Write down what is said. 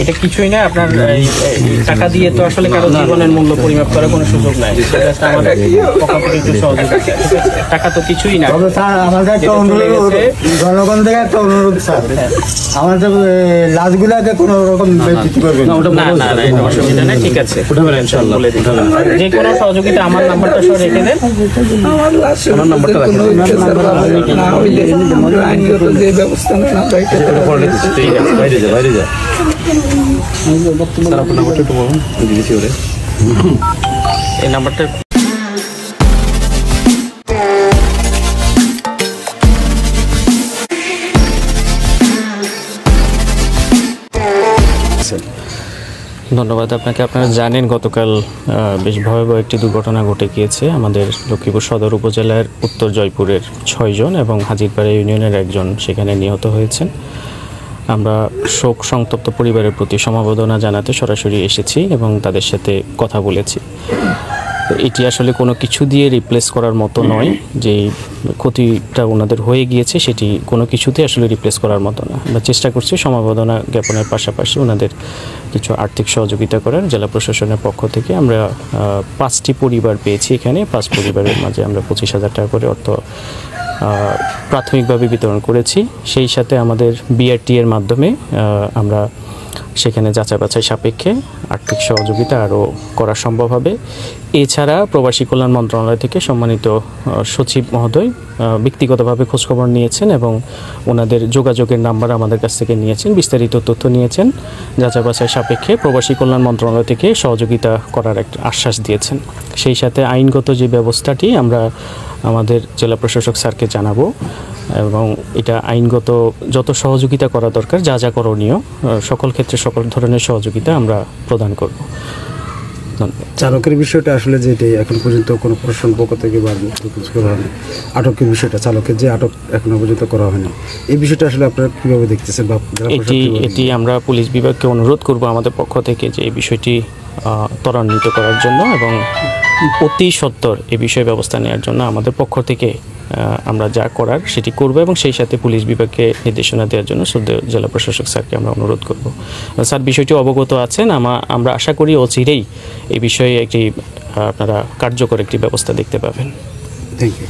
এটা কিছুই না, আপনার টাকা দিয়ে তো আসলে কারো জীবনের মূল্য পরিমাপ করার কোনো সুযোগ নাই। আমাদের পক্ষ থেকে একটু সহযোগিতা, টাকা তো কিছুই না। আমাদের একটা অনুরোধ, জনগণ থেকে একটা অনুরোধ স্যার, আমাদের লাশগুলাকে কোনো রকম বিক্রি করবেন না। না না, এটা অসুবিধা নেই, ঠিক আছে, বলে দিন। যে কোনো সহযোগিতা আমার নাম্বারটা সহ রেখে দেন। আমার নাম্বারটা আইনগত যে ব্যবস্থা নেন আমরা এটা বাইরে যা স্যার, আপনার নাম্বারটা একটু বলুন। দিয়েছি ওরে এই নাম্বারটা ধন্যবাদ আপনাকে। আপনারা জানেন গতকাল বেশ ভয়াবহ একটি দুর্ঘটনা ঘটে গিয়েছে আমাদের লক্ষ্মীপুর সদর উপজেলার উত্তর জয়পুরের 6 জন এবং হাজিরপাড়া ইউনিয়নের 1 জন সেখানে নিহত হয়েছেন। আমরা শোক সন্তপ্ত পরিবারের প্রতি সমবেদনা জানাতে সরাসরি এসেছি এবং তাদের সাথে কথা বলেছি। এটি আসলে কোনো কিছু দিয়ে রিপ্লেস করার মতো নয়, যে ক্ষতিটা ওনাদের হয়ে গিয়েছে সেটি কোনো কিছুতে আসলে রিপ্লেস করার মতো না। আমরা চেষ্টা করছি সমবেদনা জ্ঞাপনের পাশাপাশি ওনাদের কিছু আর্থিক সহযোগিতা করার। জেলা প্রশাসনের পক্ষ থেকে আমরা 5টি পরিবার পেয়েছি এখানে। 5 পরিবারের মাঝে আমরা 25,000 টাকা করে অর্থ প্রাথমিকভাবে বিতরণ করেছি। সেই সাথে আমাদের বিআরটি এর মাধ্যমে আমরা সেখানে যাচাই বাছাই সাপেক্ষে আর্থিক সহযোগিতা আরও করা সম্ভব হবে। এছাড়া প্রবাসী কল্যাণ মন্ত্রণালয় থেকে সম্মানিত সচিব মহোদয় ব্যক্তিগতভাবে খোঁজখবর নিয়েছেন এবং ওনাদের যোগাযোগের নাম্বার আমাদের কাছ থেকে নিয়েছেন, বিস্তারিত তথ্য নিয়েছেন। যাচাই বাছাই সাপেক্ষে প্রবাসী কল্যাণ মন্ত্রণালয় থেকে সহযোগিতা করার একটা আশ্বাস দিয়েছেন। সেই সাথে আইনগত যে ব্যবস্থাটি আমরা আমাদের জেলা প্রশাসক স্যারকে জানাবো এবং এটা আইনগত যত সহযোগিতা করা দরকার, যা যা করণীয় সকল ক্ষেত্রে সকল ধরনের সহযোগিতা আমরা প্রদান করব। চালকের বিষয়টা আসলে যেটাই এখন পর্যন্ত কোনো প্রশাসন পক্ষ থেকে বা কিছু করা হয়নি, আটকের বিষয়টা, চালকের যে আটক এখনো পর্যন্ত করা হয়নি, এই বিষয়টা আসলে আপনারা কীভাবে দেখতেছেন? বা এটি আমরা পুলিশ বিভাগকে অনুরোধ করব আমাদের পক্ষ থেকে যে এই বিষয়টি ত্বরান্বিত করার জন্য এবং অতি সত্বর এই বিষয়ে ব্যবস্থা নেওয়ার জন্য আমাদের পক্ষ থেকে আমরা যা করার সেটি করব এবং সেই সাথে পুলিশ বিভাগকে নির্দেশনা দেওয়ার জন্য শ্রদ্ধেয় জেলা প্রশাসক স্যারকে আমরা অনুরোধ করব। স্যার বিষয়টি অবগত আছেন, আমরা আশা করি অচিরেই এই বিষয়ে একটি আপনারা কার্যকর একটি ব্যবস্থা দেখতে পাবেন। Thank you.